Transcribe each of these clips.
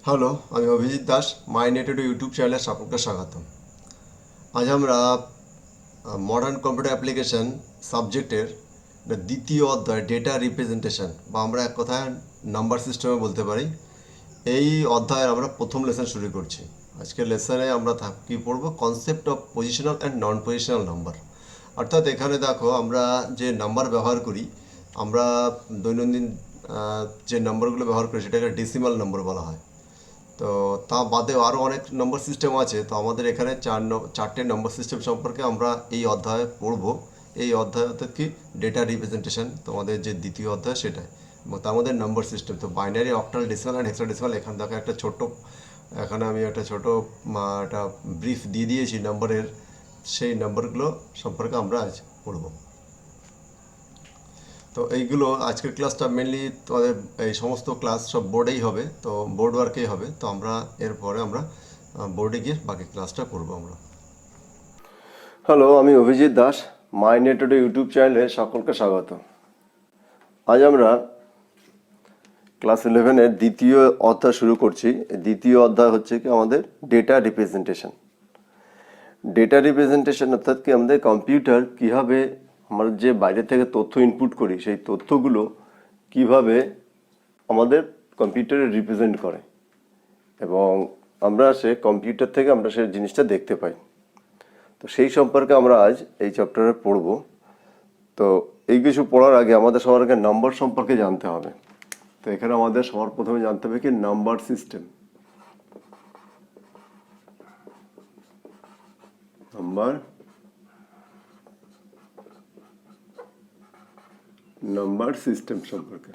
Hello, আমি অভিজিৎ দাস, মাই নেটেডো YouTube চ্যানেলে সকলকে স্বাগতম। আজ আমরা মডার্ন কম্পিউটার অ্যাপ্লিকেশন সাবজেক্টের দ্বিতীয় অধ্যায় ডেটা রিপ্রেজেন্টেশন বা আমরা এক কথায় নাম্বার সিস্টেমে বলতে পারি, এই অধ্যায়ের আমরা প্রথম লেসন শুরু করছি। আজকের লেসনে আমরা কী পড়ব? Concept of positional and non positional number. অর্থাৎ এখানে দেখো, আমরা যে নাম্বার ব্যবহার করি, আমরা দৈনন্দিন যে নাম্বারগুলো ব্যবহার করি সেটাকে ডেসিমাল নম্বর বলা হয়। তো তা বাদেও আরও অনেক নম্বর সিস্টেম আছে। তো আমাদের এখানে চারটে নম্বর সিস্টেম সম্পর্কে আমরা এই অধ্যায়ে পড়ব। এই অধ্যায় অর্থাৎ কি, ডেটা রিপ্রেজেন্টেশন, তোমাদের যে দ্বিতীয় অধ্যায় সেটাই, এবং তার মধ্যে নম্বর সিস্টেম। তো binary, octal, decimal and hexadecimal. এখানে দেখো এখানে আমি একটা ছোট একটা ব্রিফ দিয়ে দিয়েছি নম্বরের। সেই নম্বরগুলো সম্পর্কে আমরা আজ পড়ব। তো এইগুলো আজকের ক্লাসটা মেনলি তোমাদের এই সমস্ত ক্লাস সব বোর্ডেই হবে, তো বোর্ড ওয়ার্কেই হবে। তো আমরা এরপরে আমরা বোর্ডে গিয়ে বাকি ক্লাসটা করব আমরা। হ্যালো, আমি অভিজিৎ দাস, মাই নেটেডো ইউটিউব চ্যানেলে সকলকে স্বাগত। আজ আমরা ক্লাস 11-এর দ্বিতীয় অধ্যায় শুরু করছি। দ্বিতীয় অধ্যায় হচ্ছে কি আমাদের ডেটা রিপ্রেজেন্টেশন। ডেটা রিপ্রেজেন্টেশন অর্থাৎ কি, আমাদের কম্পিউটার কীভাবে আমরা যে বাইরে থেকে তথ্য ইনপুট করি সেই তথ্যগুলো কিভাবে আমাদের কম্পিউটারে রিপ্রেজেন্ট করে, এবং আমরা সে কম্পিউটার থেকে আমরা সেই জিনিসটা দেখতে পাই। তো সেই সম্পর্কে আমরা আজ এই চ্যাপ্টারে পড়ব। তো এই কিছু পড়ার আগে আমাদের সবার আগে নাম্বার সম্পর্কে জানতে হবে। তো এখানে আমাদের সবার প্রথমে জানতে হবে কি, নাম্বার সিস্টেম। নাম্বার সিস্টেম সম্পর্কে।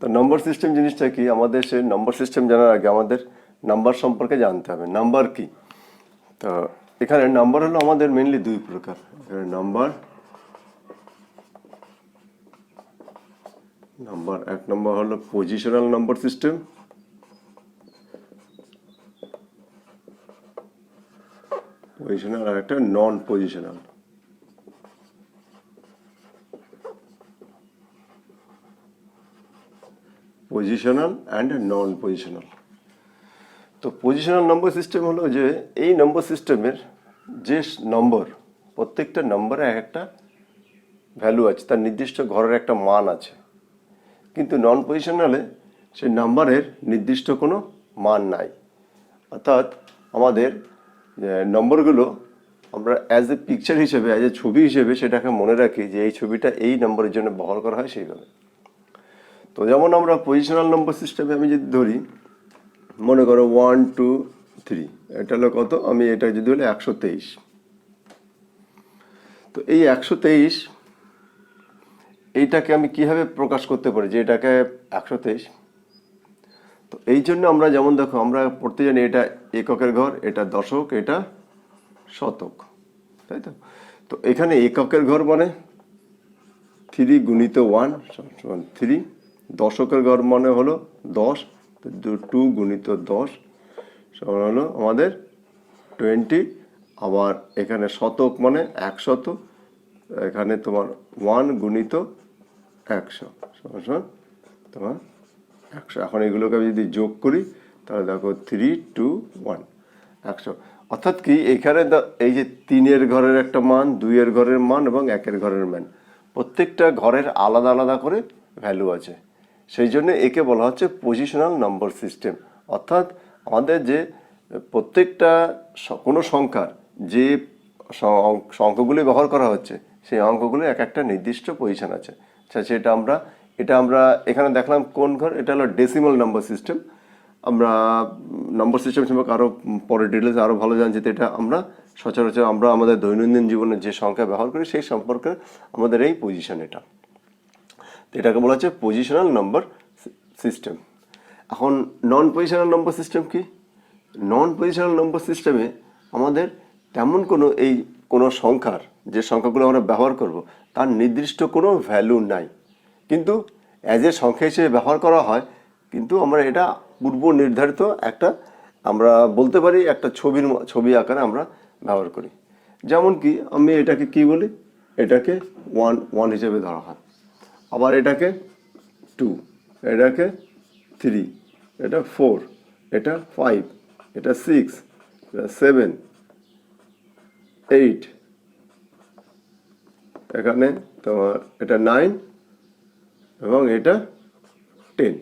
তো নম্বর সিস্টেম জিনিসটা কি, আমাদের সে নম্বর সিস্টেম জানার আগে আমাদের নাম্বার সম্পর্কে জানতে হবে। নাম্বার কি? তো এখানে নাম্বার হলো আমাদের মেনলি দুই প্রকার। এখানে নাম্বার এক নম্বর হলো পজিশনাল নাম্বার সিস্টেম, আর একটা নন positional. Positional and non positional. তো পজিশনাল নম্বর সিস্টেম হলো যে এই নম্বর সিস্টেমের যে নম্বর, প্রত্যেকটা নম্বরে এক একটা ভ্যালু আছে, তার নির্দিষ্ট ঘরের একটা মান আছে। কিন্তু নন পজিশনালে সেই নাম্বারের নির্দিষ্ট কোনো মান নাই। অর্থাৎ আমাদের নম্বরগুলো আমরা অ্যাজ এ পিকচার হিসেবে, অ্যাজ এ ছবি হিসেবে সেটাকে মনে রাখি যে এই ছবিটা এই নম্বরের জন্য ব্যবহার করা হয় সেইভাবে। তো যেমন আমরা পজিশনাল নম্বর সিস্টেমে আমি যদি ধরি, মনে করো 1 2 3, এটা হলো কত, আমি এটা যদি হলো 123। তো এই 123 এইটাকে আমি কিভাবে প্রকাশ করতে পারি যে এটাকে 123? তো এই জন্য আমরা যেমন দেখো, আমরা পড়তে জানি এটা এককের ঘর, এটা দশক, এটা শতক, তাই তো? তো এখানে এককের ঘর মানে 3 গুণিত 1 সমান 3, দশকের ঘর মানে হলো 10, 2 গুণিত 10 সমান হলো আমাদের 20। আবার এখানে শতক মানে 100, এখানে তোমার 1 গুণিত 100 সমান তোমার 100। এখন এগুলোকে আমি যদি যোগ করি তাহলে দেখো 3 2 1 100। অর্থাৎ কি, এখানে এই যে 3-এর ঘরের একটা মান, 2-এর ঘরের মান এবং 1-এর ঘরের মান, প্রত্যেকটা ঘরের আলাদা আলাদা করে ভ্যালু আছে। সেই জন্য একে বলা হচ্ছে পজিশনাল নাম্বার সিস্টেম। অর্থাৎ আমাদের যে প্রত্যেকটা কোনো সংখ্যার যে অঙ্কগুলি ব্যবহার করা হচ্ছে, সেই অঙ্কগুলি এক একটা নির্দিষ্ট পজিশন আছে। আচ্ছা, এটা আমরা এখানে দেখলাম কোন ঘর, এটা হলো ডেসিমাল নাম্বার সিস্টেম। আমরা নম্বর সিস্টেম সম্পর্কে আরও পরে ডিটেলস আরও ভালো জানছি। তো এটা আমরা সচরাচর আমরা আমাদের দৈনন্দিন জীবনে যে সংখ্যা ব্যবহার করি সেই সম্পর্কে আমাদের এই পজিশন। তো এটাকে বলা হচ্ছে পজিশনাল নাম্বার সিস্টেম। এখন নন পজিশনাল নাম্বার সিস্টেম কি? নন পজিশনাল নাম্বার সিস্টেমে আমাদের তেমন কোনো সংখ্যার, যে সংখ্যাগুলো আমরা ব্যবহার করব, তার নির্দিষ্ট কোনো ভ্যালু নাই, কিন্তু অ্যাজ এ সংখ্যা হিসেবে ব্যবহার করা হয়। কিন্তু আমরা এটা পূর্ব নির্ধারিত একটা, আমরা বলতে পারি একটা ছবি আকারে আমরা ব্যবহার করি। যেমন কি, আমি এটাকে কি বলি, এটাকে 1 হিসেবে ধরা হয়, আবার এটাকে 2, এটাকে 3, এটা 4, এটা 5, এটা 6, এটা 7, 8, এখানে তোমার এটা 9 এবং এটা 10।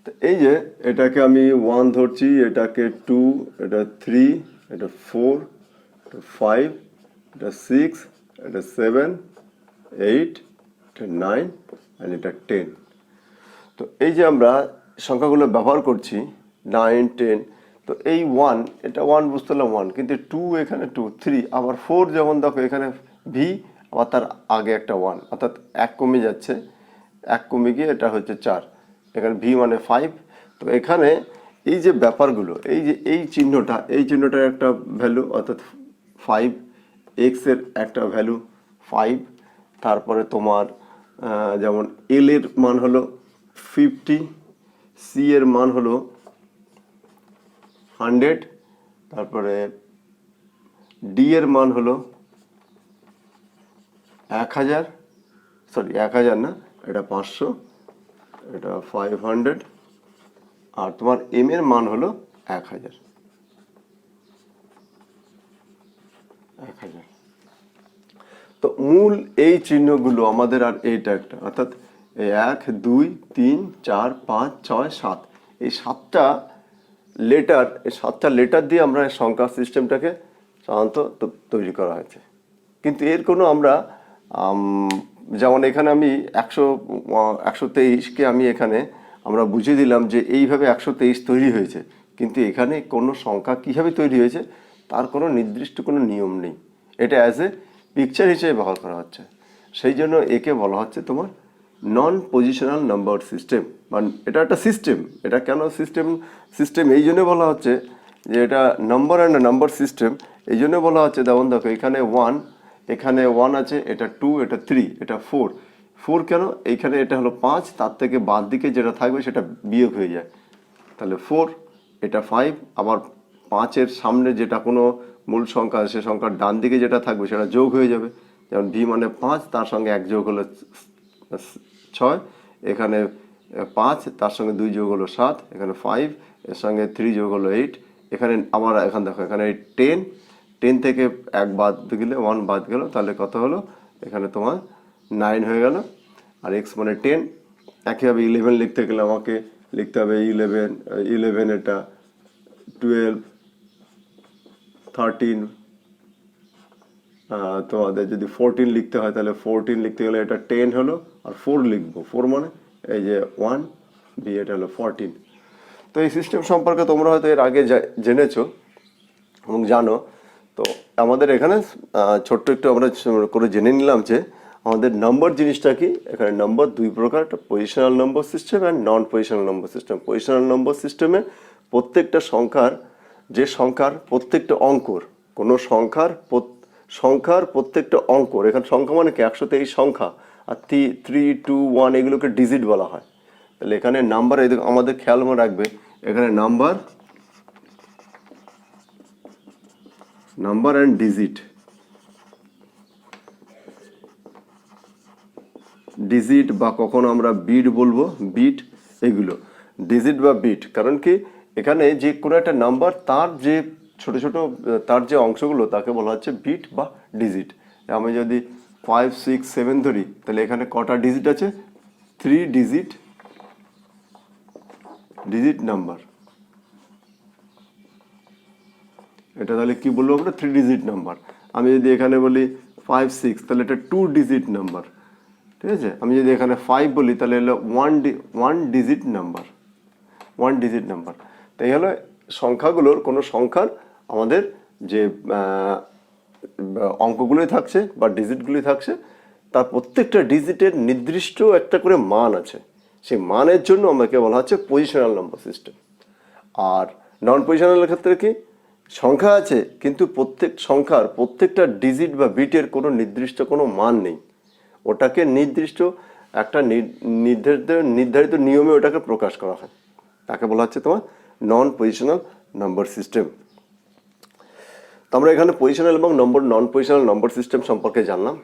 তো এই যে এটাকে আমি 1 ধরছি, এটাকে 2, এটা 3, এটা 4, এটা 5, এটা 6, এটা 7, 8, এটা 9 আর এটা 10। তো এই যে আমরা সংখ্যাগুলো ব্যবহার করছি 9, 10, তো এই 1, এটা 1 বুঝতে পারলাম 1, কিন্তু 2 এখানে 2, 3, আবার 4 যেমন দেখো এখানে ভি, আবার তার আগে একটা 1, অর্থাৎ 1 কমে যাচ্ছে, 1 কমে গিয়ে এটা হচ্ছে 4, এখানে ভি মানে 5। তো এখানে এই যে ব্যাপারগুলো, এই যে এই চিহ্নটার একটা ভ্যালু অর্থাৎ 5, এক্স এর একটা ভ্যালু 5, তারপরে তোমার যেমন এল এর মান হলো 50, সি এর মান হলো 100, তারপরে ডি এর মান হলো 1000, সরি 1000 না, এটা 500, এটা 500, আর তোমার এম এর মান হলো 1000। তো মূল এই চিহ্নগুলো আমাদের, আর এইটা একটা, অর্থাৎ 1, 2, 3, 4, 5, 6, 7, এই 7টা লেটার দিয়ে আমরা সংখ্যা সিস্টেমটাকে সাধারণত তৈরি করা হয়েছে। কিন্তু এর কোনো আমরা যেমন এখানে আমি 123কে আমি এখানে আমরা বুঝিয়ে দিলাম যে এইভাবে 123 তৈরি হয়েছে, কিন্তু এখানে কোনো সংখ্যা কীভাবে তৈরি হয়েছে তার কোনো নির্দিষ্ট কোনো নিয়ম নেই, এটা অ্যাজ এ পিকচার হিসেবে ব্যবহার করা হচ্ছে। সেই জন্য একে বলা হচ্ছে তোমার নন পজিশনাল নাম্বার সিস্টেম, মানে এটা একটা সিস্টেম। এটা কেন সিস্টেম এই জন্য বলা হচ্ছে যে এটা নাম্বার অ্যান্ড নাম্বার সিস্টেম, এই জন্য বলা হচ্ছে। যেমন দেখো এখানে 1, এখানে 1 আছে, এটা 2, এটা 3, এটা 4 কেন, এইখানে এটা হলো 5, তার থেকে বাদ দিকে যেটা থাকবে সেটা বিয়োগ হয়ে যায়, তাহলে 4, এটা 5, আবার 5-এর সামনে যেটা কোনো মূল সংখ্যা সে সংখ্যার ডান দিকে যেটা থাকবে সেটা যোগ হয়ে যাবে। যেমন ভি মানে 5, তার সঙ্গে 1 যোগ হলো 6, এখানে 5, তার সঙ্গে 2 যোগ হলো 7, এখানে 5, এর সঙ্গে 3 যোগ হলো 8, এখানে আবার এখানে দেখো এখানে 10 থেকে 1 বাদ গেলে 1 বাদ গেল, তাহলে কত হলো, এখানে তোমার 9 হয়ে গেল, আর এক্স মানে 10। একইভাবে 11 লিখতে গেলে আমাকে লিখতে হবে 11, এটা 12, 13, তোমাদের যদি 14 লিখতে হয় তাহলে 14 লিখতে গেলে এটা 10 হলো, আর 4 লিখবো, 4 মানে এই যে 1, বি, এটা হলো 14। তো এই সিস্টেম সম্পর্কে তোমরা হয়তো এর আগে জেনেছো এবং জানো। তো আমাদের এখানে ছোট্ট একটু আমরা করে জেনে নিলাম যে আমাদের নাম্বার জিনিসটা কি। এখানে নাম্বার 2 প্রকার, একটা positional number system and non positional number system. Positional number সিস্টেমে প্রত্যেকটা সংখ্যার প্রত্যেকটা অঙ্কর, কোনো সংখ্যার প্রত্যেকটা অঙ্কর, এখানে সংখ্যা মানে কি 123 সংখ্যা, আর 3, 2, 1 এগুলোকে ডিজিট বলা হয়। তাহলে এখানে নাম্বার আমাদের খেয়াল মনে রাখবে, এখানে নাম্বার অ্যান্ড ডিজিট বা কখনো আমরা বিট বলবো, বিট, এগুলো ডিজিট বা বিট। কারণ কি এখানে যে কোনো একটা নাম্বার তার যে ছোট তার যে অংশগুলো তাকে বলা হচ্ছে বিট বা ডিজিট। আমি যদি 5, 6, 7 ধরি, তাহলে এখানে কটা ডিজিট আছে, 3 ডিজিট নাম্বার। এটা তাহলে কি বলবো আমরা, 3 ডিজিট নাম্বার। আমি যদি এখানে বলি 5, 6, তাহলে এটা 2 ডিজিট নাম্বার, ঠিক আছে। আমি যদি এখানে 5 বলি তাহলে হলো 1 ডিজিট নাম্বার। তাই হলো সংখ্যাগুলোর, কোনো সংখ্যার আমাদের যে অঙ্কগুলোই থাকছে বা ডিজিটগুলোই থাকছে, তার প্রত্যেকটা ডিজিটের নির্দিষ্ট একটা করে মান আছে। সেই মানের জন্য আমাকে বলা হচ্ছে পজিশনাল নাম্বার সিস্টেম। আর নন পজিশনালের ক্ষেত্রে কি, সংখ্যা আছে কিন্তু প্রত্যেকটা ডিজিট বা বিটের কোনো নির্দিষ্ট কোনো মান নেই, ওটাকে নির্দিষ্ট একটা নির্ধারিত নিয়মে ওটাকে প্রকাশ করা হয়, তাকে বলা হচ্ছে তোমার নন পজিশনাল নাম্বার সিস্টেম। তো আমরা এখানে পজিশনাল এবং নন পজিশনাল নম্বর সিস্টেম সম্পর্কে জানলাম।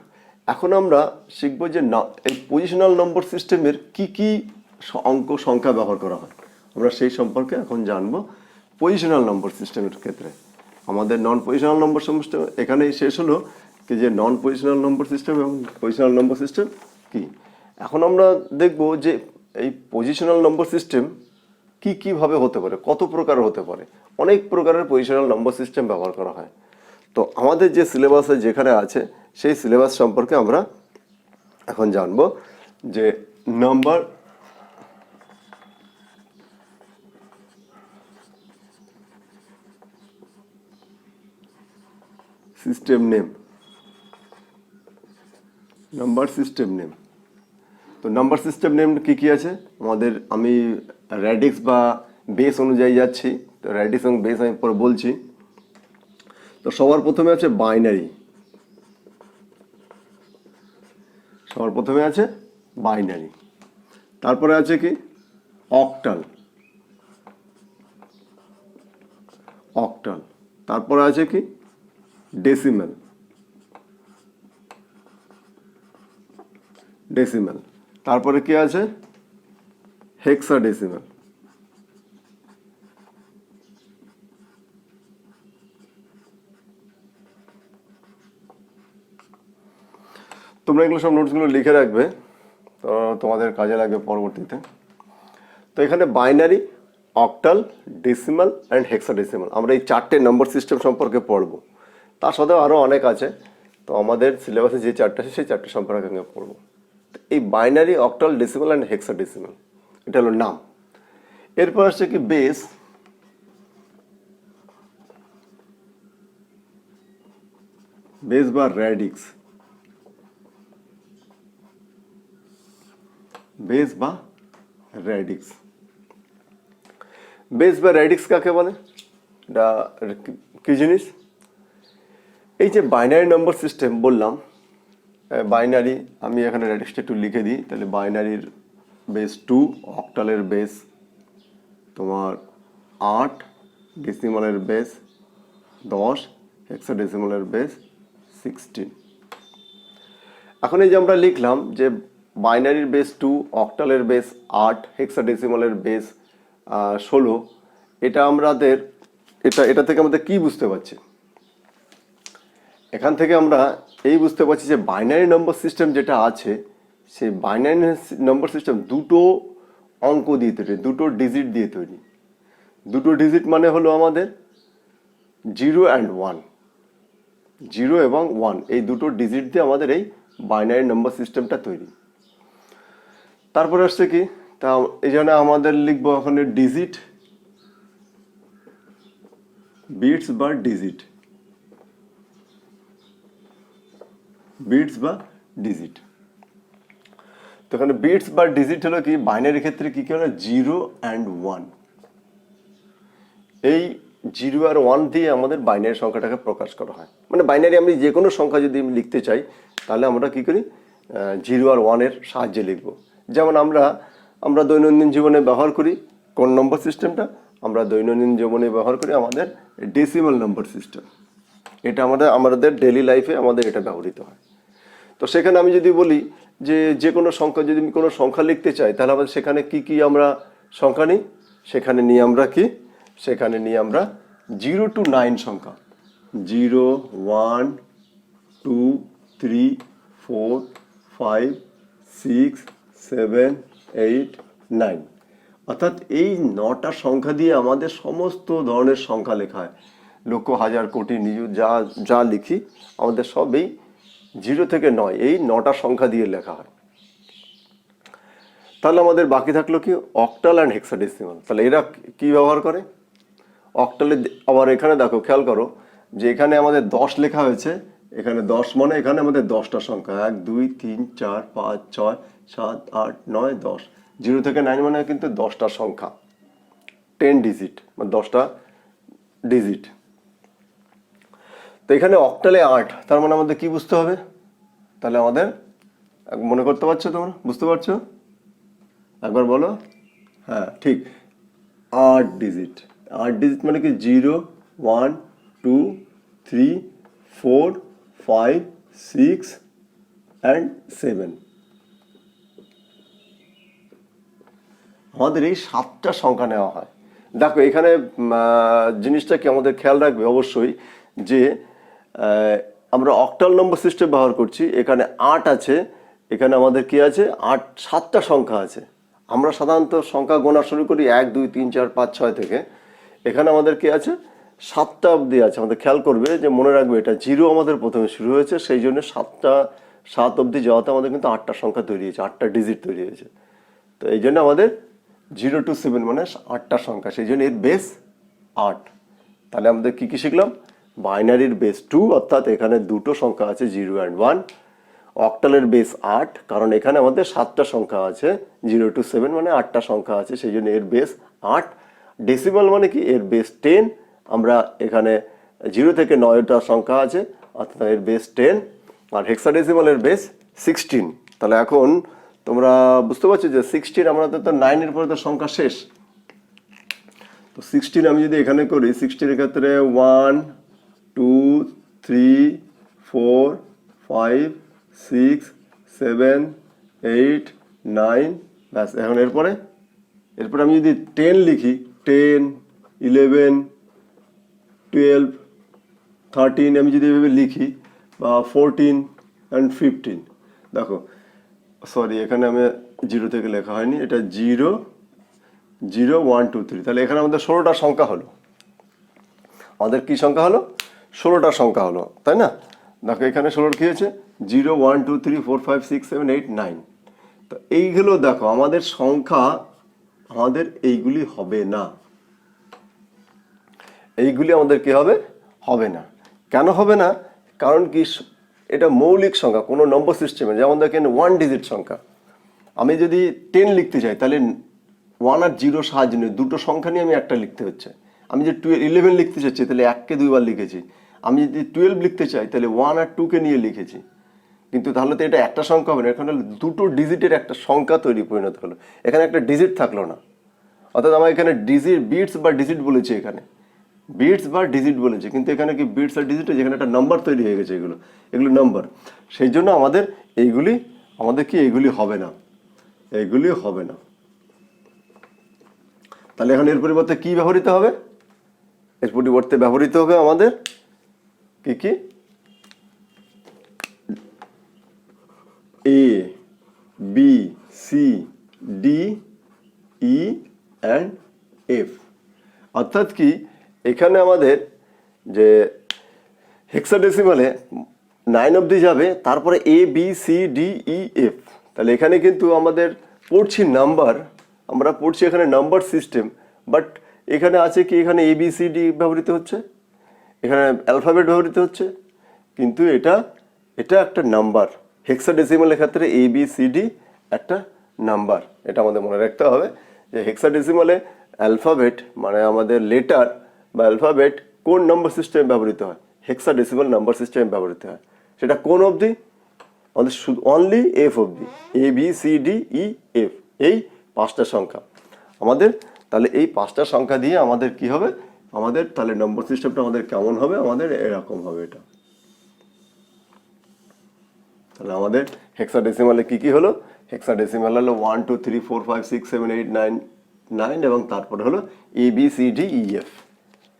এখন আমরা শিখবো যে এই পজিশনাল নম্বর সিস্টেমের কি অঙ্ক সংখ্যা ব্যবহার করা হয়, আমরা সেই সম্পর্কে এখন জানবো পজিশনাল নম্বর সিস্টেমের ক্ষেত্রে। আমাদের নন পজিশনাল নম্বর সিস্টেম এখানেই শেষ হলো, কি যে নন পজিশনাল নম্বর সিস্টেম এবং পজিশনাল নম্বর সিস্টেম কি। এখন আমরা দেখব যে এই পজিশনাল নম্বর সিস্টেম কীভাবে হতে পারে, কত প্রকার হতে পারে। অনেক প্রকারের পজিশনাল নম্বর সিস্টেম ব্যবহার করা হয়। তো আমাদের যে সিলেবাসে যেখানে আছে সেই সিলেবাস সম্পর্কে আমরা এখন জানবো যে number system name, number system name. তো নাম্বার সিস্টেম নেম কি আছে আমাদের, আমি র্যাডিক্স বা বেস অনুযায়ী যাচ্ছি। তো র্যাডিক্স এবং বেস আমি পরে বলছি। তো সবার প্রথমে আছে বাইনারি, সবার প্রথমে আছে বাইনারি, তারপরে আছে কি অক্টাল, অক্টাল, তারপরে আছে কি ডেসিমেল, ডেসিমেল, তারপরে কি আছে হেক্সাডেসিমেল। তোমরা এগুলো সব নোটসগুলো লিখে রাখবে, তো তোমাদের কাজে লাগবে পরবর্তীতে। তো এখানে binary, octal, decimal and hexadecimal, আমরা এই 4টে নম্বর সিস্টেম সম্পর্কে পড়ব। তার সাথেও আরও অনেক আছে, তো আমাদের সিলেবাসে যে 4টে আছে সেই 4টে সম্পর্কে আমি পড়ব। এই binary, octal, decimal and hexadecimal এটা হলো নাম। এরপর আসছে কি বেস, বেস বা র্যাডিক্স, বেস বা র্যাডিক্স। বেস বা র্যাডিক্স কাকে বলে, এটা কি জিনিস? এই যে বাইনারি নম্বর সিস্টেম বললাম, বাইনারি, আমি এখানে র্যাডিক্সটা একটু লিখে দিই, তাহলে বাইনারির বেস 2, অক্টালের বেস তোমার 8, ডেসিমালের বেস 10, হেক্সাডেসিমালের বেস 16। এখন এই যে আমরা লিখলাম যে বাইনারির বেস 2, অক্টালের বেস 8, হেক্সাডেসিমালের বেস 16, এটা আমাদের এটা থেকে আমাদের কি বুঝতে পারছি? এখান থেকে আমরা এই বুঝতে পারছি যে বাইনারি নম্বর সিস্টেম যেটা আছে, সেই বাইনারি নম্বর সিস্টেম দুটো অঙ্ক দিয়ে তৈরি, দুটো ডিজিট দিয়ে তৈরি। দুটো ডিজিট মানে হলো আমাদের 0 অ্যান্ড 1, 0 এবং 1, এই দুটো ডিজিট দিয়ে আমাদের এই বাইনারি নম্বর সিস্টেমটা তৈরি। তারপরে আসছে কি, তা এই জন্য আমাদের লিখবো ওখানে ডিজিট, বিটস বা ডিজিট, বিটস বা ডিজিট। তো এখানে বিটস বা ডিজিট হলো কি, বাইনারি ক্ষেত্রে কি কি হলো 0 অ্যান্ড 1, এই 0 আর 1 দিয়ে আমাদের বাইনারি সংখ্যাটাকে প্রকাশ করা হয়। মানে বাইনারি আমি যে কোনো সংখ্যা যদি আমি লিখতে চাই তাহলে আমরা কি করি, 0 আর 1 এর সাহায্যে লিখব। যেমন আমরা দৈনন্দিন জীবনে ব্যবহার করি কোন নম্বর সিস্টেমটা, আমরা দৈনন্দিন জীবনে ব্যবহার করি আমাদের ডেসিমাল নম্বর সিস্টেম। এটা আমাদের ডেইলি লাইফে আমাদের এটা ব্যবহৃত হয়। তো সেখানে আমি যদি বলি যে কোনো সংখ্যা, যদি আমি কোনো সংখ্যা লিখতে চাই তাহলে আমাদের সেখানে কি আমরা সংখ্যা নিই, সেখানে নিই আমরা কি, সেখানে নিই আমরা 0 to 9 সংখ্যা, 0, 1, 2, 3, 4, 5, 6, 7, 8, 9, অর্থাৎ এই 9টা সংখ্যা দিয়ে আমাদের সমস্ত ধরনের সংখ্যা লেখা হয়। লক্ষ, হাজার, কোটি, নিযুত যা লিখি আমাদের সব এই 0 থেকে 9, এই 9টা সংখ্যা দিয়ে লেখা হয়। তাহলে আমাদের বাকি থাকলো কি অক্টাল অ্যান্ড হেক্সাডেসিমাল। তাহলে এরা কি ব্যবহার করে? অক্টালে আবার এখানে দেখো, খেয়াল করো যে এখানে আমাদের 10 লেখা হয়েছে, এখানে 10 মানে এখানে আমাদের 10টা সংখ্যা, 1, 2, 3, 4, 5, 6, 7, 8, 9, 10, 0 থেকে 9 মানে কিন্তু 10টা সংখ্যা, 10 ডিজিট মানে 10টা ডিজিট। তো এখানে অক্টালে 8, তার মানে আমাদের কি বুঝতে হবে? তাহলে আমাদের মনে করতে পারছো, তোমরা বুঝতে পারছো? একবার বলো। হ্যাঁ ঠিক, 8 ডিজিট। 8 ডিজিট মানে কি 0, 1, 2, 3, 4, 5, 6 and 7। আমাদের এই 7টা সংখ্যা নেওয়া হয়। দেখো এখানে জিনিসটা কি আমাদের খেয়াল রাখবে অবশ্যই যে আমরা অক্টাল নম্বর সিস্টেম ব্যবহার করছি, এখানে 8 আছে, এখানে আমাদের কি আছে 7টা সংখ্যা আছে। আমরা সাধারণত সংখ্যা গোনা শুরু করি 1 2 3 4 5 6 থেকে, এখানে আমাদের কি আছে 7টা অবধি আছে। আমাদের খেয়াল করবে যে মনে রাখবে এটা 0 আমাদের প্রথমে শুরু হয়েছে, সেই জন্য 7 অবধি যাওয়াতে আমাদের কিন্তু 8টা সংখ্যা তৈরি হয়েছে, 8টা ডিজিট তৈরি হয়েছে। তো এই জন্য আমাদের 0 to 7 মানে 8টা সংখ্যা, সেই জন্য এর বেস 8। তাহলে আমাদের কি কি শিখলাম? বাইনারির বেস 2, অর্থাৎ এখানে দুটো সংখ্যা আছে 0 and 1। অক্টালের বেস 8, কারণ এখানে আমাদের 7টা সংখ্যা আছে, 0 to 7 মানে 8টা সংখ্যা আছে, সেই জন্য এর বেস 8। ডেসিমাল মানে কি এর বেস 10, আমরা এখানে 0 থেকে 9টা সংখ্যা আছে, অর্থাৎ এর বেস 10। আর হেক্সাডেসিমালের বেস 16। তাহলে এখন তোমরা বুঝতে পারছো যে 16 আমাদের তো 9 এর পরে তো সংখ্যা শেষ। তো 16 আমি যদি এখানে করি, 16 এর ক্ষেত্রে 1 2 3 4 5 6 7 8 9, ব্যাস। এখন এরপরে আমি যদি 10 লিখি, 10 11 12 13 আমি যদি এভাবে লিখি, বা 14 and 15, দেখো সরি এখানে আমি 0 থেকে লেখা হয়নি, এটা 0 0 1 2 3, তাহলে এখানে আমাদের 16টা সংখ্যা হলো। আমাদের কি সংখ্যা হলো? 16টা সংখ্যা হলো, তাই না? দেখো এখানে 16 কি হয়েছে 0 1 2 3 4 5 6 7 8 9। তো এইগুলো দেখো আমাদের সংখ্যা, আমাদের এইগুলি হবে না, এইগুলি আমাদের কি হবে? হবে না। কেন হবে না? কারণ কি এটা মৌলিক সংখ্যা, কোনো নম্বর সিস্টেমে, যেমন দেখেন 1 ডিজিট সংখ্যা। আমি যদি 10 লিখতে চাই তাহলে 1 আর 0 সাহায্য নেই, দুটো সংখ্যা নিয়ে আমি একটা লিখতে হচ্ছে। আমি যদি 11 লিখতে চাচ্ছি তাহলে 1কে 2বার লিখেছি। আমি যদি 12 লিখতে চাই তাহলে 1 আর 2কে নিয়ে লিখেছি। কিন্তু তাহলে তো এটা একটা সংখ্যা হবে না, এখানে দুটো ডিজিটের একটা সংখ্যা তৈরি পরিণত হলো, এখানে একটা ডিজিট থাকলো না। অর্থাৎ আমার এখানে বিটস বা ডিজিট বলেছি, এখানে বিটস বা ডিজিট বলেছে, কিন্তু এখানে কি বিটস আর ডিজিট, যেখানে একটা নাম্বার তৈরি হয়ে গেছে, এগুলো নাম্বার। সেই জন্য আমাদের এইগুলি হবে না, এইগুলি হবে না। তাহলে এখন এর পরিবর্তে কি ব্যবহৃত হবে? এর পরিবর্তে ব্যবহৃত হবে আমাদের কি A B C D E and F. অর্থাৎ কি এখানে আমাদের যে হেক্সাডেসিমালে 9 অবধি যাবে, তারপরে A B C D E F. তাহলে এখানে কিন্তু আমাদের পড়ছি নাম্বার, আমরা পড়ছি এখানে নাম্বার সিস্টেম, বাট এখানে আছে কি এখানে এ বি সি ডি ব্যবহৃত হচ্ছে, এখানে অ্যালফাবেট ব্যবহৃত হচ্ছে, কিন্তু এটা একটা নাম্বার। হেক্সাডেসিমালের ক্ষেত্রে এ বি সি ডি একটা নাম্বার, এটা আমাদের মনে রাখতে হবে যে হেক্সাডেসিমালে অ্যালফাবেট মানে আমাদের লেটার বা অ্যালফাবেট কোন নম্বর সিস্টেমে ব্যবহৃত হয়? হেক্সাডেসিমাল নাম্বার সিস্টেমে ব্যবহৃত হয়। সেটা কোন অবধি? আমাদের শুধু অনলি এফ অবধি, A B C D E F, এই 5টা সংখ্যা আমাদের। তাহলে এই 5টা সংখ্যা দিয়ে আমাদের কি হবে? আমাদের তাহলে নম্বর সিস্টেমটা আমাদের কেমন হবে? আমাদের এরকম হবে এটা। তাহলে আমাদের হেক্সাডেসিমালে কি হলো? হেক্সাডেসিমাল হলো 1 2 3 4 5 6 7 8 9 9, এবং তারপরে হলো A B C D E F,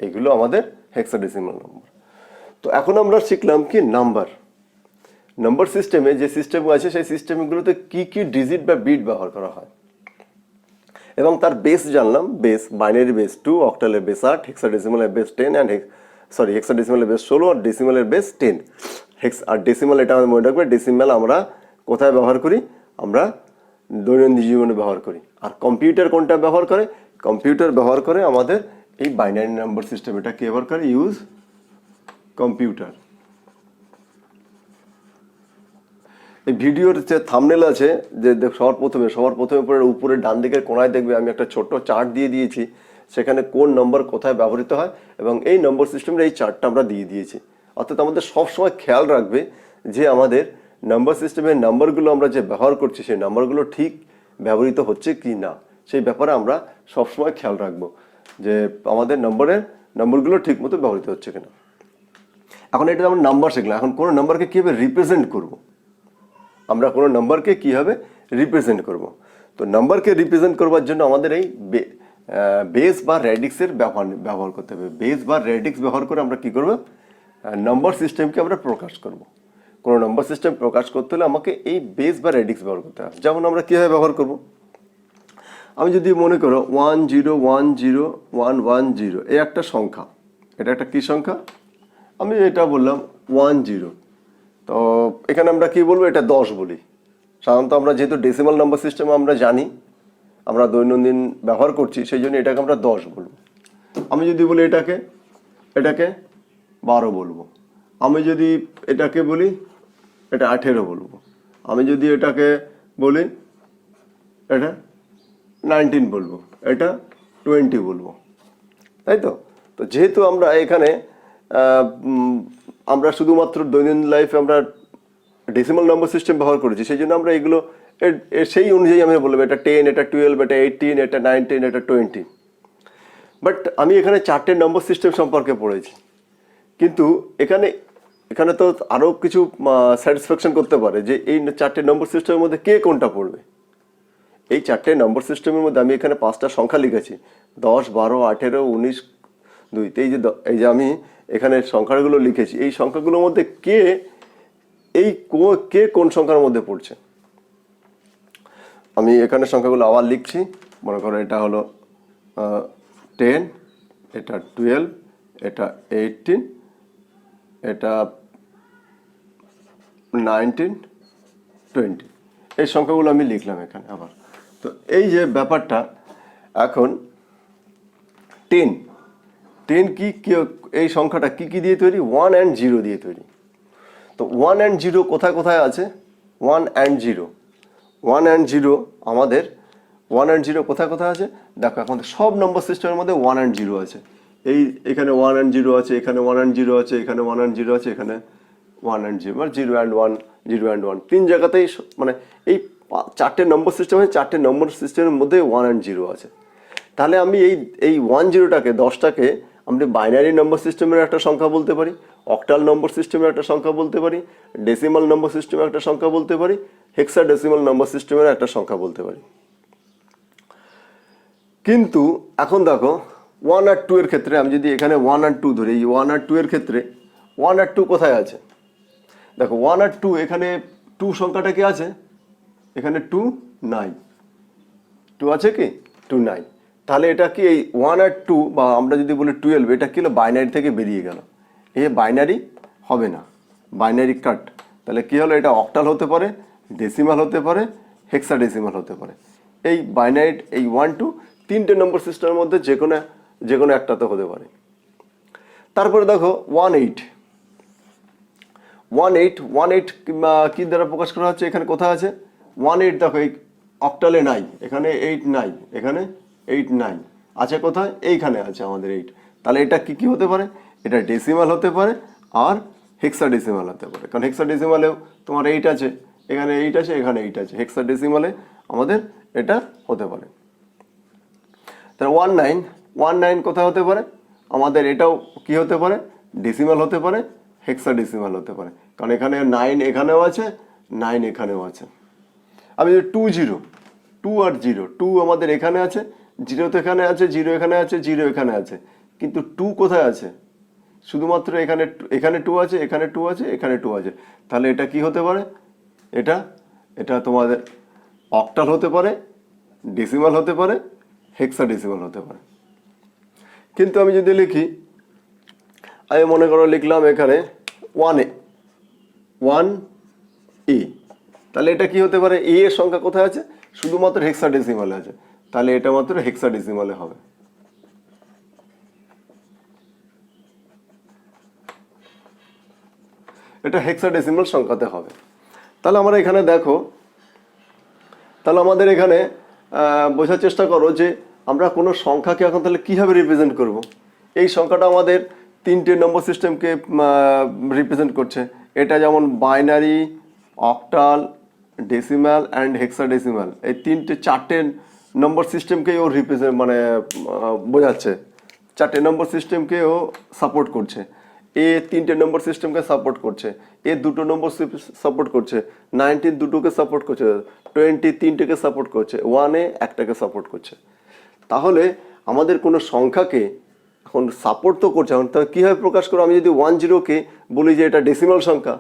এগুলো আমাদের হেক্সাডেসিমাল নম্বর। তো এখন আমরা শিখলাম কি নাম্বার সিস্টেমে যে সিস্টেমগুলো আছে সেই সিস্টেমগুলোতে কি ডিজিট বা বিট ব্যবহার করা হয়, এবং তার বেস জানলাম। বেস বাইনারি বেস 2, অক্টালের বেস 8, হেক্সাডেসিমালের বেস 10 অ্যান্ড হেক্সাডেসিমালের বেস 16 আর ডেসিমালের বেস 10। আর ডেসিমাল এটা আমাদের মনে রাখবে, ডেসিমাল আমরা কোথায় ব্যবহার করি? আমরা দৈনন্দিন জীবনে ব্যবহার করি। আর কম্পিউটার কোনটা ব্যবহার করে? কম্পিউটার ব্যবহার করে আমাদের এই বাইনারি নাম্বার সিস্টেম, এটা কি ব্যবহার করে? Use computer. এই ভিডিওর যে থাম্বনেল আছে, যে সবার প্রথমে উপরে ডান দিকের কোণায় দেখবে আমি একটা ছোট্ট চার্ট দিয়ে দিয়েছি, সেখানে কোন নম্বর কোথায় ব্যবহৃত হয়, এবং এই নম্বর সিস্টেমের এই চার্টটা আমরা দিয়ে দিয়েছি। অর্থাৎ আমাদের সবসময় খেয়াল রাখবে যে আমাদের নাম্বার সিস্টেমের নাম্বারগুলো আমরা যে ব্যবহার করছি সেই নাম্বারগুলো ঠিক ব্যবহৃত হচ্ছে কি না, সেই ব্যাপারে আমরা সবসময় খেয়াল রাখবো যে আমাদের নম্বরগুলো ঠিক মতো ব্যবহৃত হচ্ছে কিনা। এখন এটা আমরা নাম্বার শিখলাম, এখন কোনো নাম্বারকে কীভাবে রিপ্রেজেন্ট করব? আমরা কোনো নাম্বারকে কীভাবে রিপ্রেজেন্ট করব? তো নাম্বারকে রিপ্রেজেন্ট করবার জন্য আমাদের এই বেস বা র্যাডিক্সের ব্যবহার করতে হবে। বেস বা র্যাডিক্স ব্যবহার করে আমরা কি করব, নাম্বার সিস্টেমকে আমরা প্রকাশ করব। কোনো নাম্বার সিস্টেম প্রকাশ করতে হলে আমাকে এই বেস বা র্যাডিক্স ব্যবহার করতে হবে। যেমন আমরা কীভাবে ব্যবহার করব, আমি যদি মনে করো 10101110 এই একটা সংখ্যা, এটা একটা কী সংখ্যা, আমি এটা বললাম 10। তো এখানে আমরা কি বলবো, এটা 10 বলি। সাধারণত আমরা যেহেতু ডেসিমাল নাম্বার সিস্টেম আমরা জানি, আমরা দৈনন্দিন ব্যবহার করছি, সেই জন্য এটাকে আমরা 10 বলবো। আমি যদি বলি এটাকে 12 বলবো। আমি যদি এটাকে বলি এটা 18 বলবো। আমি যদি এটাকে বলি এটা 19 বলবো, এটা 20 বলবো, তাই তো। তো যেহেতু আমরা এখানে আমরা শুধুমাত্র দৈনন্দিন লাইফে আমরা ডেসিমাল নাম্বার সিস্টেম ব্যবহার করেছি, সেই জন্য আমরা এগুলো সেই অনুযায়ী আমি বলবো এটা 10, এটা 12, এটা 18, এটা 19, এটা 20। বাট আমি এখানে 4টে নম্বর সিস্টেম সম্পর্কে পড়েছি, কিন্তু এখানে তো আরও কিছু স্যাটিসফ্যাকশন করতে পারে যে এই 4টে নম্বর সিস্টেমের মধ্যে কে কোনটা পড়বে। এই 4টে নম্বর সিস্টেমের মধ্যে আমি এখানে 5টা সংখ্যা লিখেছি, 10, 12, 18, 19, 2। এই যে আমি এখানে সংখ্যাগুলো লিখেছি, এই সংখ্যাগুলোর মধ্যে কে কোন সংখ্যার মধ্যে পড়ছে। আমি এখানে সংখ্যাগুলো আবার লিখছি। মনে করো এটা হলো 10, এটা 12, এটা 18, এটা 19, 20। এই সংখ্যাগুলো আমি লিখলাম এখানে আবার। তো এই যে ব্যাপারটা, এখন 10 কি এই সংখ্যাটা কি দিয়ে তৈরি, 1 and 0 দিয়ে তৈরি। তো 1 and 0 কোথায় কোথায় আছে, 1 and 0 আমাদের 1 and 0 কোথায় কোথায় আছে দেখো। এখন সব নম্বর সিস্টেমের মধ্যে 1 and 0 আছে। এখানে 1 and 0 আছে, এখানে 1 and 0 আছে, এখানে 1 and 0 আছে, এখানে 1 and 0, মানে 0 and 1, 0 and 1, 3 জায়গাতেই, মানে এই 4টে নম্বর সিস্টেম আছে, 4টে নম্বর সিস্টেমের মধ্যে 1 and 0 আছে। তাহলে আমি এই 10টাকে 10টাকে আমরা বাইনারি নম্বর সিস্টেমের একটা সংখ্যা বলতে পারি, অক্টাল নম্বর সিস্টেমের একটা সংখ্যা বলতে পারি, ডেসিমাল নম্বর সিস্টেমের একটা সংখ্যা বলতে পারি, হেক্সাডেসিমাল নম্বর সিস্টেমের একটা সংখ্যা বলতে পারি। কিন্তু এখন দেখো 1 আর 2 এর ক্ষেত্রে, আমি যদি এখানে 1 আর 2 ধরি, এই 1 আর 2 এর ক্ষেত্রে 1 আর 2 কোথায় আছে দেখো। 1 আর 2, এখানে 2 সংখ্যাটা কি আছে, এখানে 2 নাই, 2 আছে কি, 2 নাই। তাহলে এটা কি এই 1 আর 2, বা আমরা যদি বলি 12, এটা কি হলো, বাইনারি থেকে বেরিয়ে গেল। এই বাইনারি হবে না, বাইনারি কাট। তাহলে কি হলো, এটা অক্টাল হতে পারে, ডেসিমাল হতে পারে, হেক্সাডেসিমাল হতে পারে। এই বাইনারি, এই 1, 2, 3টে নম্বর সিস্টেমের মধ্যে যে কোনো একটাতে হতে পারে। তারপরে দেখো 18 কি দ্বারা প্রকাশ করা হচ্ছে, এখানে কোথায় আছে 18, দেখো এই অক্টালে নাই, এখানে 8 নাই, এখানে 8 নাই, আছে কোথায়, এইখানে আছে আমাদের 8। তাহলে এটা কি হতে পারে, এটা ডেসিমাল হতে পারে আর হেক্সাডেসিমাল হতে পারে, কারণ হেক্সাডেসিমালেও তোমার 8 আছে, এখানে 8 আছে, এখানে 8 আছে। হেক্সাডেসিমালে আমাদের এটা হতে পারে। তাহলে 19 কোথায় হতে পারে, আমাদের এটাও কি হতে পারে, ডেসিমাল হতে পারে, হেক্সাডেসিমাল হতে পারে, কারণ এখানে 9 এখানেও আছে, 9 এখানেও আছে। আমি যদি 2 আর 0, 2 আমাদের এখানে আছে, 0 তো এখানে আছে, 0 এখানে আছে, 0 এখানে আছে, কিন্তু 2 কোথায় আছে, শুধুমাত্র এখানে 2 আছে, এখানে 2 আছে, এখানে 2 আছে। তাহলে এটা কি হতে পারে, এটা তোমাদের অক্টাল হতে পারে, ডেসিমাল হতে পারে, হেক্সাডেসিমাল হতে পারে। কিন্তু আমি যদি লিখি, আমি মনে করো লিখলাম এখানে 1A, তাহলে এটা কি হতে পারে, এ এর সংখ্যা কোথায় আছে, শুধুমাত্র হেক্সাডেসিমালে আছে, তাহলে এটা মাত্র হেক্সাডেসিমালে হবে। এটা হেক্সাডেসিমাল সংখ্যাতে হবে। তাহলে আমরা এখানে দেখো, তাহলে আমাদের এখানে বোঝার চেষ্টা করো যে আমরা কোনো সংখ্যাকে এখন তাহলে কীভাবে রিপ্রেজেন্ট করব। এই সংখ্যাটা আমাদের 3টে নম্বর সিস্টেমকে রিপ্রেজেন্ট করছে। এটা যেমন binary, octal, decimal and hexadecimal, এই 4টে নম্বর সিস্টেমকেই ও বোঝাচ্ছে, 4টে নম্বর সিস্টেমকে ও সাপোর্ট করছে। এ 3টে নম্বর সিস্টেমকে সাপোর্ট করছে, এ 2টো নম্বর সাপোর্ট করছে, 19 2টোকে সাপোর্ট করছে, 20 3টেকে সাপোর্ট করছে, 1 একটাকে সাপোর্ট করছে। তাহলে আমাদের কোনো সংখ্যাকে এখন সাপোর্ট তো করছে, এখন তাহলে কীভাবে প্রকাশ করো? আমি যদি 10কে বলি যে এটা ডেসিমাল সংখ্যা,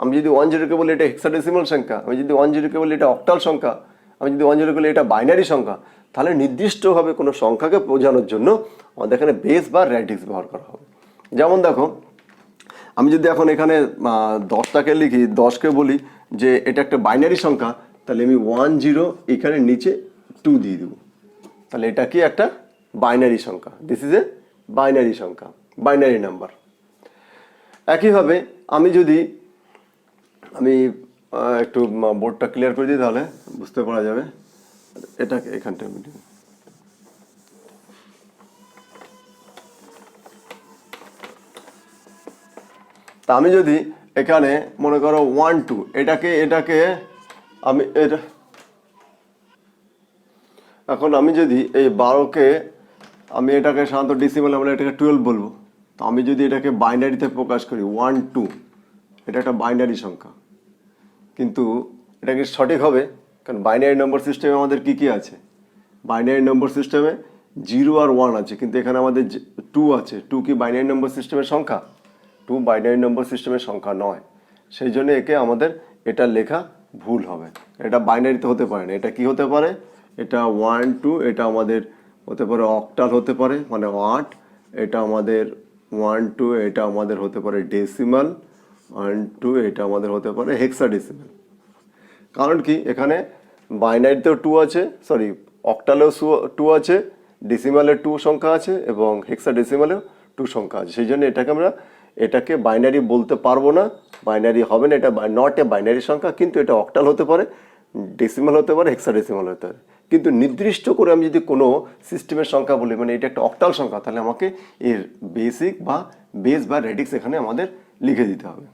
আমি যদি 10কে বলি এটা হেক্সাডেসিমাল সংখ্যা, আমি যদি 10কে বলি এটা অক্টাল সংখ্যা, আমি যদি 10কে বলি এটা বাইনারি সংখ্যা, তাহলে নির্দিষ্টভাবে কোনো সংখ্যাকে বোঝানোর জন্য আমাদের এখানে বেস বা র্যাডিক্স ব্যবহার করা হবে। যেমন দেখো, আমি যদি এখন এখানে 10টাকে লিখি, 10কে বলি যে এটা একটা বাইনারি সংখ্যা, তাহলে আমি 10 এখানে নিচে 2 দিয়ে দেবো, তাহলে এটা কি একটা বাইনারি সংখ্যা। দিস ইজ এ বাইনারি সংখ্যা, বাইনারি নাম্বার। একইভাবে আমি যদি একটু বোর্ডটা ক্লিয়ার করে দিই তাহলে বুঝতে পারা যাবে। এটাকে এখানটা তা আমি যদি এখানে মনে করো 1 2 এটাকে আমি এটা এখন আমি যদি এই 12কে আমি এটাকে সাধারণত ডেসিমাল আমরা এটাকে 12 বলবো, তো আমি যদি এটাকে বাইনারিতে প্রকাশ করি 1 2, এটা একটা বাইনারি সংখ্যা, কিন্তু এটা কি সঠিক হবে? কারণ বাইনারি নম্বর সিস্টেমে আমাদের কি কি আছে? বাইনারি নম্বর সিস্টেমে 0 আর 1 আছে, কিন্তু এখানে আমাদের 2 আছে। 2 কি বাইনারি নম্বর সিস্টেমের সংখ্যা? 2 বাইনারি নম্বর সিস্টেমের সংখ্যা নয়, সেই জন্য একে আমাদের এটা লেখা ভুল হবে। এটা বাইনারিতে হতে পারে না, এটা কি হতে পারে? এটা 1 2, এটা আমাদের হতে পারে অক্টাল হতে পারে, মানে 8। এটা আমাদের 1 2, এটা আমাদের হতে পারে ডেসিমাল 1 2, এটা আমাদের হতে পারে হেক্সাডেসিমাল। কারণ কি, এখানে বাইনারিতেও 2 আছে, সরি অক্টালেও 2 আছে, ডেসিমালের 2 সংখ্যা আছে এবং হেক্সাডেসিমালেও 2 সংখ্যা আছে। সেই জন্য এটাকে বাইনারি বলতে পারবো না, বাইনারি হবে না, এটা নট এ বাইনারি সংখ্যা। কিন্তু এটা অক্টাল হতে পারে, ডেসিমাল হতে পারে, হেক্সাডেসিমাল হতে পারে। কিন্তু নির্দিষ্ট করে আমি যদি কোনো সিস্টেমের সংখ্যা বলি, মানে এটা একটা অক্টাল সংখ্যা, তাহলে আমাকে এর বেসিক বা বেস বা রেডিক্স এখানে আমাদের লিখে দিতে হবে।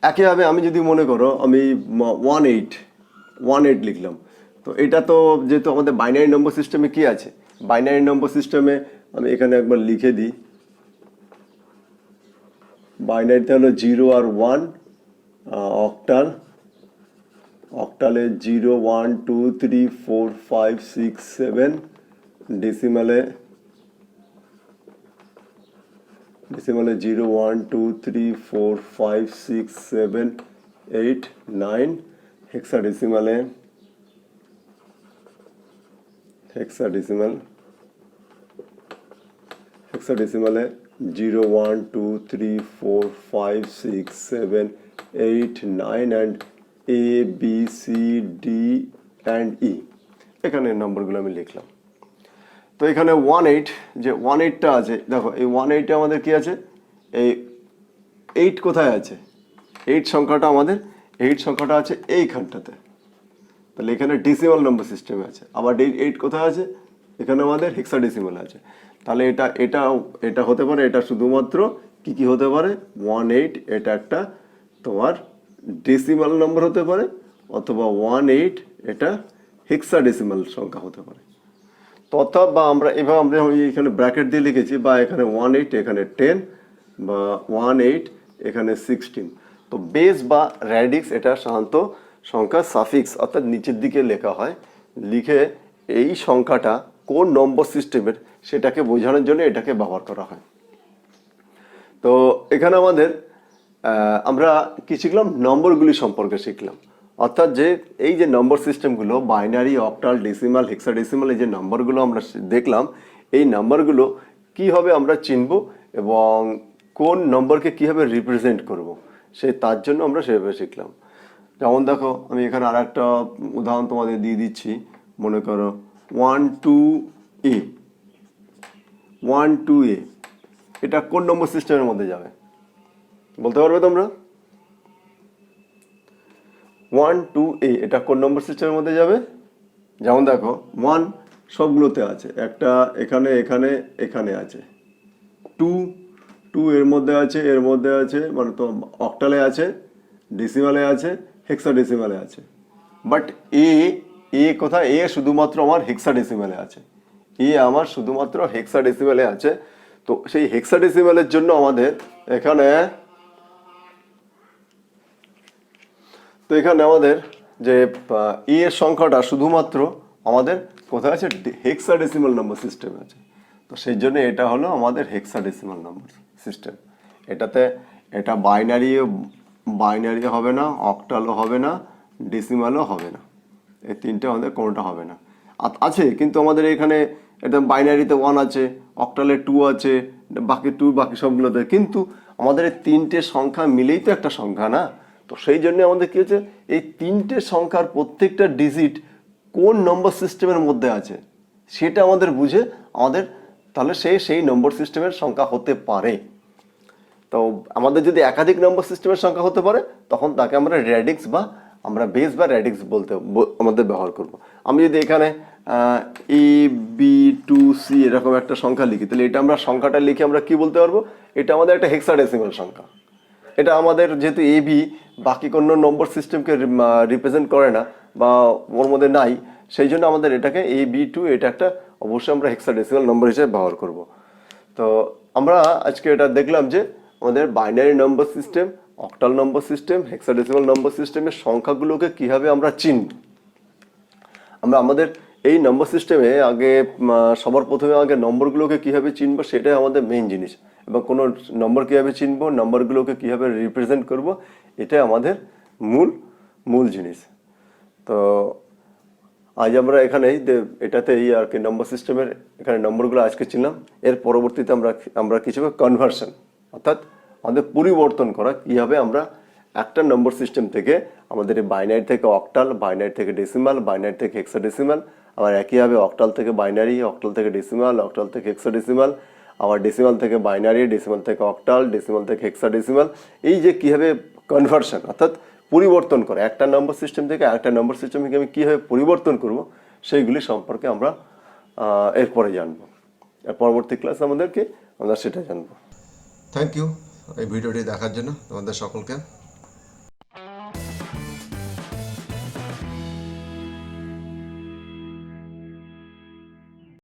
একইভাবে আমি যদি মনে করো আমি 18 লিখলাম, তো এটা তো যেহেতু আমাদের বাইনারি নম্বর সিস্টেমে কি আছে, বাইনারি নম্বর সিস্টেমে আমি এখানে একবার লিখে দিই, বাইনারিতে হলো 0 আর 1, অক্টালে 0 1 2 3 4 5 6 7, ডেসিমালে 0 1 2 3 4 5 6 7 8 9, হেক্সাডেসিমালে 0 1 2 3 4 5 6 7 8 9 and A B C D and E, এখানে নম্বরগুলো আমি লিখলাম। তো এখানে 18টা আছে, দেখো এই 18 আমাদের কি আছে, এই 8 কোথায় আছে? 8 সংখ্যাটা আছে এইখানটাতে, তাহলে এখানে ডেসিমাল নম্বর সিস্টেমে আছে। আবার 8 কোথায় আছে? এখানে আমাদের হেক্সাডেসিমাল আছে। তাহলে এটা হতে পারে, এটা শুধুমাত্র কি হতে পারে? 18, এটা একটা তোমার ডেসিমাল নম্বর হতে পারে, অথবা 18 এটা হেক্সাডেসিমাল সংখ্যা হতে পারে। বা আমরা এখানে ব্র্যাকেট দিয়ে লিখেছি, বা এখানে 18 এখানে 10, বা 18 এখানে 16। তো বেস বা র্যাডিক্স এটা সাধারণত সংখ্যা সাফিক্স অর্থাৎ নিচের দিকে লেখা হয়, লিখে এই সংখ্যাটা কোন নম্বর সিস্টেমের সেটাকে বোঝানোর জন্য এটাকে ব্যবহার করা হয়। তো এখানে আমরা কি শিখলাম? নম্বরগুলি সম্পর্কে শিখলাম। অর্থাৎ যে এই যে নম্বর সিস্টেমগুলো বাইনারি, অক্টাল, ডেসিমাল, হেক্সাডেসিমাল, এই যে নম্বরগুলো আমরা দেখলাম, এই নম্বরগুলো কীভাবে আমরা চিনব এবং কোন নম্বরকে কীভাবে রিপ্রেজেন্ট করব, তার জন্য আমরা সেভাবে শিখলাম। যেমন দেখো, আমি এখানে আর একটা উদাহরণ তোমাদের দিয়ে দিচ্ছি। মনে করো 1 2A, এটা কোন নম্বর সিস্টেমের মধ্যে যাবে বলতে পারবে তোমরা? 1 2A এটা কোন নম্বর সিস্টেমের মধ্যে যাবে? যেমন দেখো 1 সবগুলোতে আছে, একটা এখানে আছে, 2 এর মধ্যে আছে, মানে তো অক্টালে আছে, ডেসিমালে আছে, হেক্সাডেসিমালে আছে। বাট এ কোথায়? শুধুমাত্র আমার হেক্সাডেসিমালে আছে। শুধুমাত্র হেক্সাডেসিমালে আছে। তো সেই হেক্সাডেসিমালের জন্য আমাদের এখানে আমাদের যে ই এর সংখ্যাটা শুধুমাত্র আমাদের কোথায় আছে, হেক্সাডেসিমাল নাম্বার সিস্টেমে আছে। তো সেই জন্য এটা হলো আমাদের হেক্সাডেসিমাল নাম্বার সিস্টেম। এটাতে এটা বাইনারি হবে না, অক্টালও হবে না, ডেসিমালও হবে না, এই তিনটে আমাদের কোনোটা হবে না। আছে কিন্তু আমাদের এখানে এটা বাইনারিতে 1 আছে, অক্টালে 2 আছে, বাকি সবগুলোতে, কিন্তু আমাদের এই তিনটে সংখ্যা মিলেই তো একটা সংখ্যা না। তো সেই জন্য আমাদের কি হচ্ছে, এই তিনটে সংখ্যার প্রত্যেকটা ডিজিট কোন নম্বর সিস্টেমের মধ্যে আছে সেটা আমাদের বুঝে আমাদের তাহলে সেই নম্বর সিস্টেমের সংখ্যা হতে পারে। তো আমাদের যদি একাধিক নম্বর সিস্টেমের সংখ্যা হতে পারে তখন তাকে আমরা র্যাডিক্স বা আমরা বেস বা র্যাডিক্স আমাদের ব্যবহার করব। আমি যদি এখানে AB2C এরকম একটা সংখ্যা লিখি, তাহলে এটা আমরা সংখ্যাটা লিখে আমরা কি বলতে পারবো, এটা আমাদের একটা হেক্সাডেসিমাল সংখ্যা। এটা আমাদের যেহেতু AB বাকি কোনো নম্বর সিস্টেমকে রিপ্রেজেন্ট করে না বা ওর মধ্যে নাই, সেই জন্য আমাদের এটাকে AB2 এটা একটা অবশ্যই আমরা হেক্সাডেসিমাল নম্বর হিসেবে ব্যবহার করব। তো আমরা আজকে এটা দেখলাম যে আমাদের বাইনারি নম্বর সিস্টেম, অক্টাল নম্বর সিস্টেম, হেক্সাডেসিমাল নম্বর সিস্টেমের সংখ্যাগুলোকে কিভাবে আমরা চিনব। আমরা আমাদের এই নম্বর সিস্টেমে আগে সবার প্রথমে আগে নম্বরগুলোকে কিভাবে চিনব সেটাই আমাদের মেইন জিনিস, এবং কোনো নম্বর কিভাবে চিনব, নম্বরগুলোকে কিভাবে রিপ্রেজেন্ট করব, এটাই আমাদের মূল জিনিস। তো আজ আমরা এখানেই এটাতেই আর কি নম্বর সিস্টেমের এখানে নম্বরগুলো আজকে চিনলাম। এর পরবর্তীতে আমরা কিছু কনভার্সন অর্থাৎ আমাদের পরিবর্তন করা, কীভাবে আমরা একটা নম্বর সিস্টেম থেকে আমাদের বাইনারি থেকে অক্টাল, বাইনারি থেকে ডেসিমাল, বাইনারি থেকে হেক্সাডেসিমাল, আবার একইভাবে অক্টাল থেকে বাইনারি, অক্টাল থেকে ডেসিমাল, অক্টাল থেকে হেক্সাডেসিমাল, আবার ডেসিমাল থেকে বাইনারি, ডেসিমাল থেকে অক্টাল, ডেসিমাল থেকে হেক্সাডেসিমাল, এই যে কীভাবে কনভার্সন অর্থাৎ পরিবর্তন করে একটা নম্বর সিস্টেম থেকে আরেকটা নম্বর সিস্টেমে আমি কীভাবে পরিবর্তন করব সেইগুলি সম্পর্কে আমরা এরপরে জানবো। আর পরবর্তী ক্লাস আমরা সেটা জানবো। থ্যাংক ইউ এই ভিডিওটি দেখার জন্য তোমাদের সকলকে।